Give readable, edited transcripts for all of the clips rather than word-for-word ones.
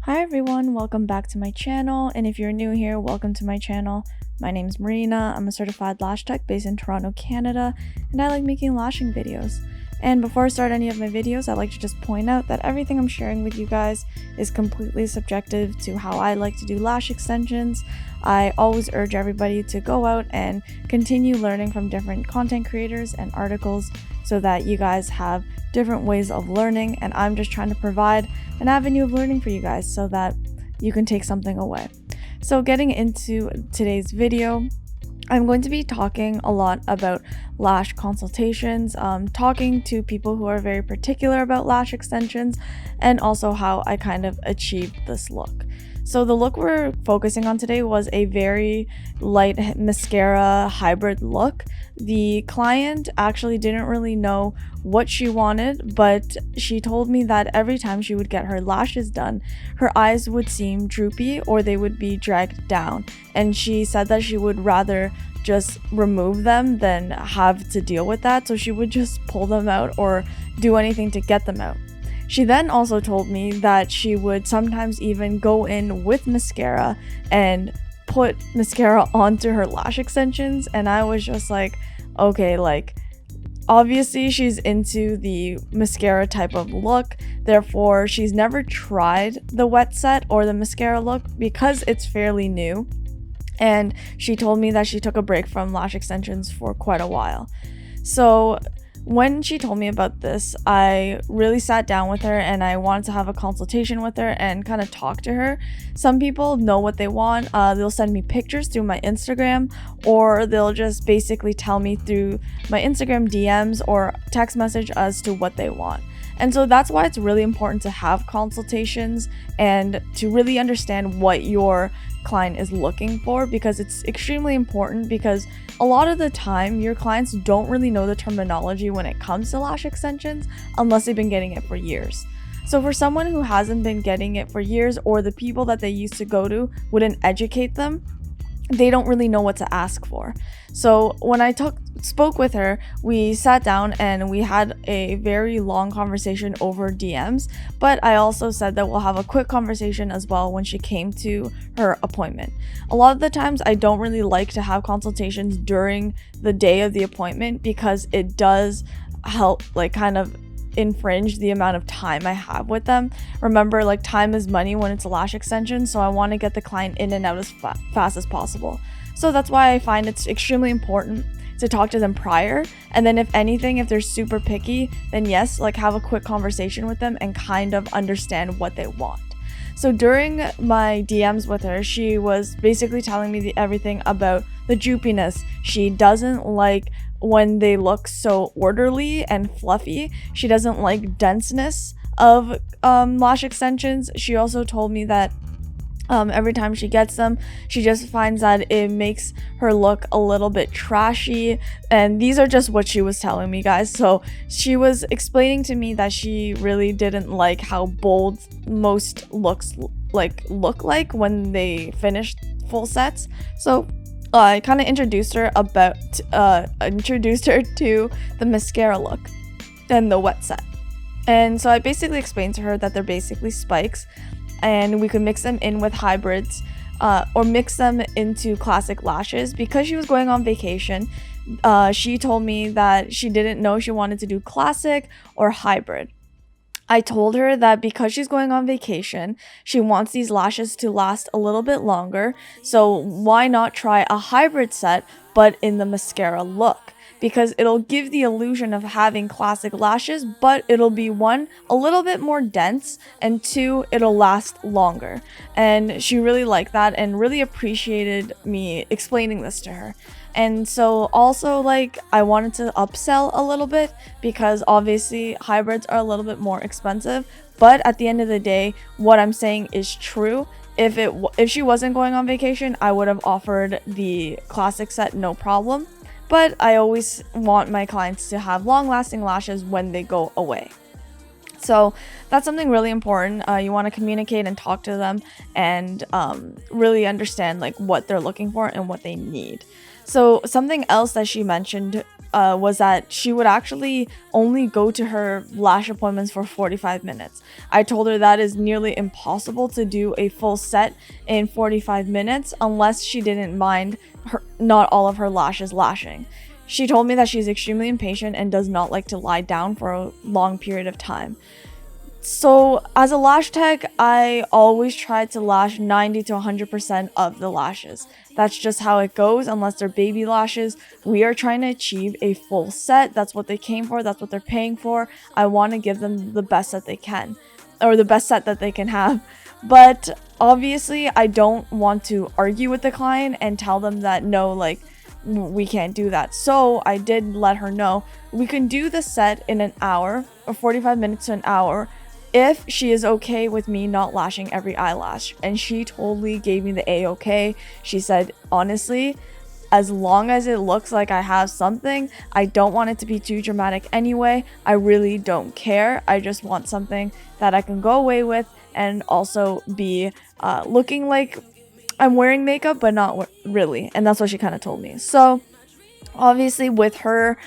Hi everyone, welcome back to my channel, and if you're new here, welcome to my channel. My name's Marina. I'm a certified lash tech based in Toronto, Canada, and I like making lashing videos. And before I start any of my videos, I'd like to just point out that everything I'm sharing with you guys is completely subjective to how I like to do lash extensions. I always urge everybody to go out and continue learning from different content creators and articles so that you guys have different ways of learning, and I'm just trying to provide an avenue of learning for you guys so that you can take something away. So getting into today's video, I'm going to be talking a lot about lash consultations, talking to people who are very particular about lash extensions, and also how I kind of achieved this look. So the look we're focusing on today was a very light mascara hybrid look. The client actually didn't really know what she wanted, but she told me that every time she would get her lashes done, her eyes would seem droopy or they would be dragged down. And she said that she would rather just remove them than have to deal with that. So she would just pull them out or do anything to get them out. She then also told me that she would sometimes even go in with mascara and put mascara onto her lash extensions, and I was just like, okay, like obviously she's into the mascara type of look, therefore she's never tried the wet set or the mascara look because it's fairly new, and she told me that she took a break from lash extensions for quite a while. So when she told me about this, I really sat down with her and I wanted to have a consultation with her and kind of talk to her. Some people know what they want. They'll send me pictures through my Instagram, or they'll just basically tell me through my Instagram DMs or text message as to what they want. And so that's why it's really important to have consultations and to really understand what your client is looking for, because it's extremely important, because a lot of the time your clients don't really know the terminology when it comes to lash extensions unless they've been getting it for years. So for someone who hasn't been getting it for years, or the people that they used to go to wouldn't educate them, they don't really know what to ask for. So when I spoke with her, we sat down and we had a very long conversation over DMs, but I also said that we'll have a quick conversation as well when she came to her appointment. A lot of the times I don't really like to have consultations during the day of the appointment because it does help like kind of infringe the amount of time I have with them. Remember, like, time is money when it's a lash extension, so I want to get the client in and out as fast as possible. So that's why I find it's extremely important to talk to them prior, and then if anything, if they're super picky, then yes, like have a quick conversation with them and kind of understand what they want. So during my DMs with her, she was basically telling me everything about the droopiness. She doesn't like when they look so orderly and fluffy. She doesn't like denseness of lash extensions. She also told me that every time she gets them, she just finds that it makes her look a little bit trashy. And these are just what she was telling me, guys. So she was explaining to me that she really didn't like how bold most looks look like when they finish full sets. So I kind of introduced her to the mascara look and the wet set. And so I basically explained to her that they're basically spikes, and we could mix them in with hybrids or mix them into classic lashes. Because she was going on vacation, she told me that she didn't know she wanted to do classic or hybrid. I told her that because she's going on vacation, she wants these lashes to last a little bit longer, so why not try a hybrid set but in the mascara look? Because it'll give the illusion of having classic lashes, but it'll be, one, a little bit more dense, and two, it'll last longer. And she really liked that and really appreciated me explaining this to her. And so also, like, I wanted to upsell a little bit because obviously hybrids are a little bit more expensive, but at the end of the day, what I'm saying is true. If she wasn't going on vacation, I would have offered the classic set, no problem. But I always want my clients to have long-lasting lashes when they go away. So that's something really important. You want to communicate and talk to them and really understand like what they're looking for and what they need. So something else that she mentioned was that she would actually only go to her lash appointments for 45 minutes. I told her that is nearly impossible to do a full set in 45 minutes unless she didn't mind not all of her lashes lashing. She told me that she's extremely impatient and does not like to lie down for a long period of time. So as a lash tech, I always try to lash 90 to 100% of the lashes. That's just how it goes unless they're baby lashes. We are trying to achieve a full set. That's what they came for. That's what they're paying for. I want to give them the best that they can, or the best set that they can have. But obviously, I don't want to argue with the client and tell them that no, like, we can't do that. So I did let her know we can do the set in an hour, or 45 minutes to an hour, if she is okay with me not lashing every eyelash. And she totally gave me the A-okay. She said, honestly, as long as it looks like I have something, I don't want it to be too dramatic anyway. I really don't care. I just want something that I can go away with and also be looking like I'm wearing makeup, but not really. And that's what she kind of told me. So obviously with her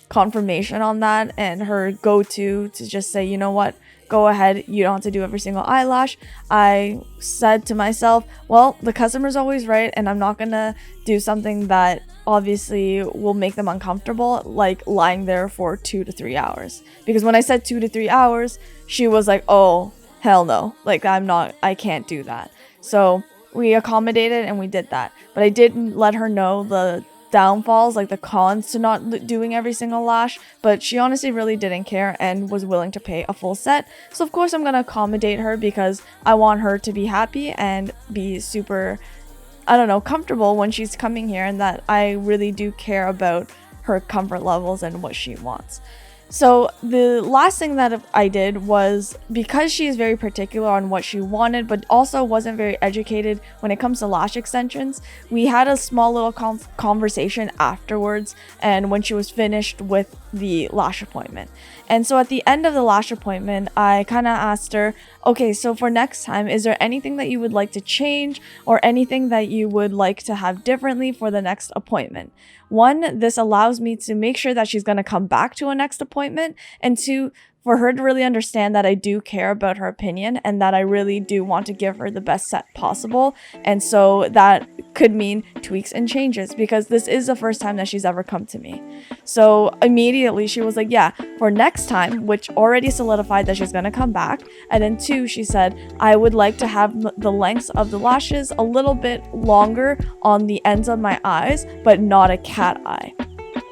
confirmation on that and her go-to to just say, you know what, go ahead, you don't have to do every single eyelash, I said to myself, well, the customer's always right, and I'm not gonna do something that obviously will make them uncomfortable, like lying there for 2 to 3 hours. Because when I said 2 to 3 hours, she was like, oh hell no, like I can't do that. So we accommodated and we did that. But I didn't let her know the downfalls, like the cons to not doing every single lash, but she honestly really didn't care and was willing to pay a full set. So of course I'm gonna accommodate her because I want her to be happy and be super, I don't know, comfortable when she's coming here, and that I really do care about her comfort levels and what she wants. So the last thing that I did was, because she is very particular on what she wanted, but also wasn't very educated when it comes to lash extensions, we had a small little conversation afterwards and when she was finished with the lash appointment. And so at the end of the lash appointment, I kind of asked her, okay, so for next time, is there anything that you would like to change or anything that you would like to have differently for the next appointment? One, this allows me to make sure that she's going to come back to a next appointment, and two, for her to really understand that I do care about her opinion and that I really do want to give her the best set possible. And so that could mean tweaks and changes, because this is the first time that she's ever come to me. So immediately she was like, yeah, for next time, which already solidified that she's going to come back. And then two, she said, I would like to have the lengths of the lashes a little bit longer on the ends of my eyes, but not a cat eye.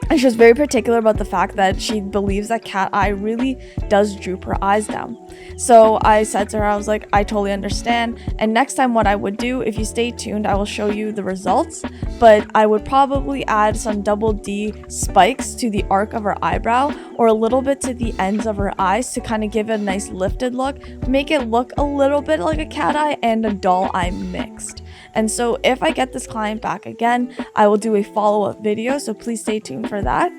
And she was very particular about the fact that she believes that cat eye really does droop her eyes down. So I said to her, I was like, I totally understand. And next time what I would do, if you stay tuned, I will show you the results. But I would probably add some double D spikes to the arc of her eyebrow, or a little bit to the ends of her eyes to kind of give it a nice lifted look. Make it look a little bit like a cat eye and a doll eye mixed. And so if I get this client back again, I will do a follow-up video, so please stay tuned for that.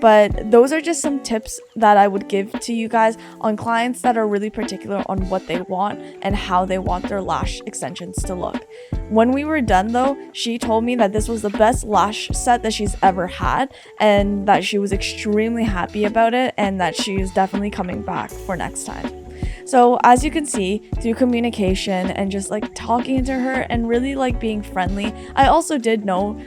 But those are just some tips that I would give to you guys on clients that are really particular on what they want and how they want their lash extensions to look. When we were done though, she told me that this was the best lash set that she's ever had, and that she was extremely happy about it, and that she is definitely coming back for next time. So as you can see, through communication and just like talking to her and really like being friendly, I also did know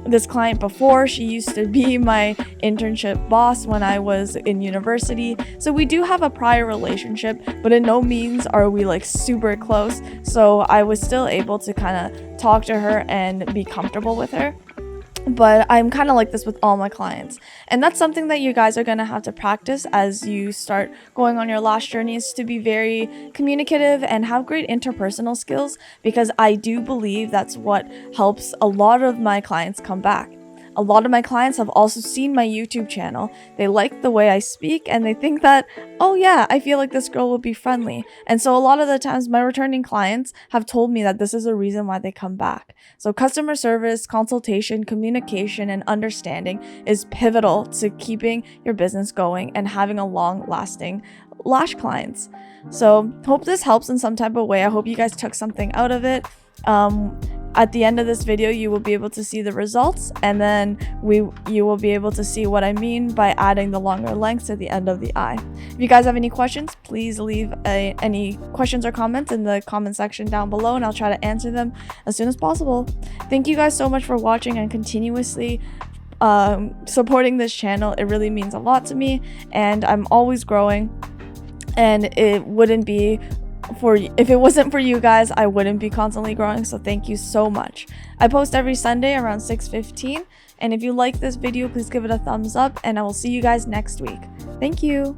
this client before. She used to be my internship boss when I was in university. So we do have a prior relationship, but in no means are we like super close. So I was still able to kind of talk to her and be comfortable with her. But I'm kind of like this with all my clients, and that's something that you guys are going to have to practice as you start going on your lash journey, is to be very communicative and have great interpersonal skills, because I do believe that's what helps a lot of my clients come back. A lot of my clients have also seen my YouTube channel. They like the way I speak and they think that, oh yeah, I feel like this girl will be friendly. And so a lot of the times my returning clients have told me that this is a reason why they come back. So customer service, consultation, communication, and understanding is pivotal to keeping your business going and having a long-lasting lash clients. So hope this helps in some type of way. I hope you guys took something out of it. at the end of this video, you will be able to see the results, and then you will be able to see what I mean by adding the longer lengths at the end of the eye. If you guys have any questions, please leave any questions or comments in the comment section down below, and I'll try to answer them as soon as possible. Thank you guys so much for watching and continuously supporting this channel. It really means a lot to me, and I'm always growing, and it wouldn't be if it wasn't for you guys, I wouldn't be constantly growing. So thank you so much. I post every Sunday around 6:15, and if you like this video, please give it a thumbs up, and I will see you guys next week. Thank you.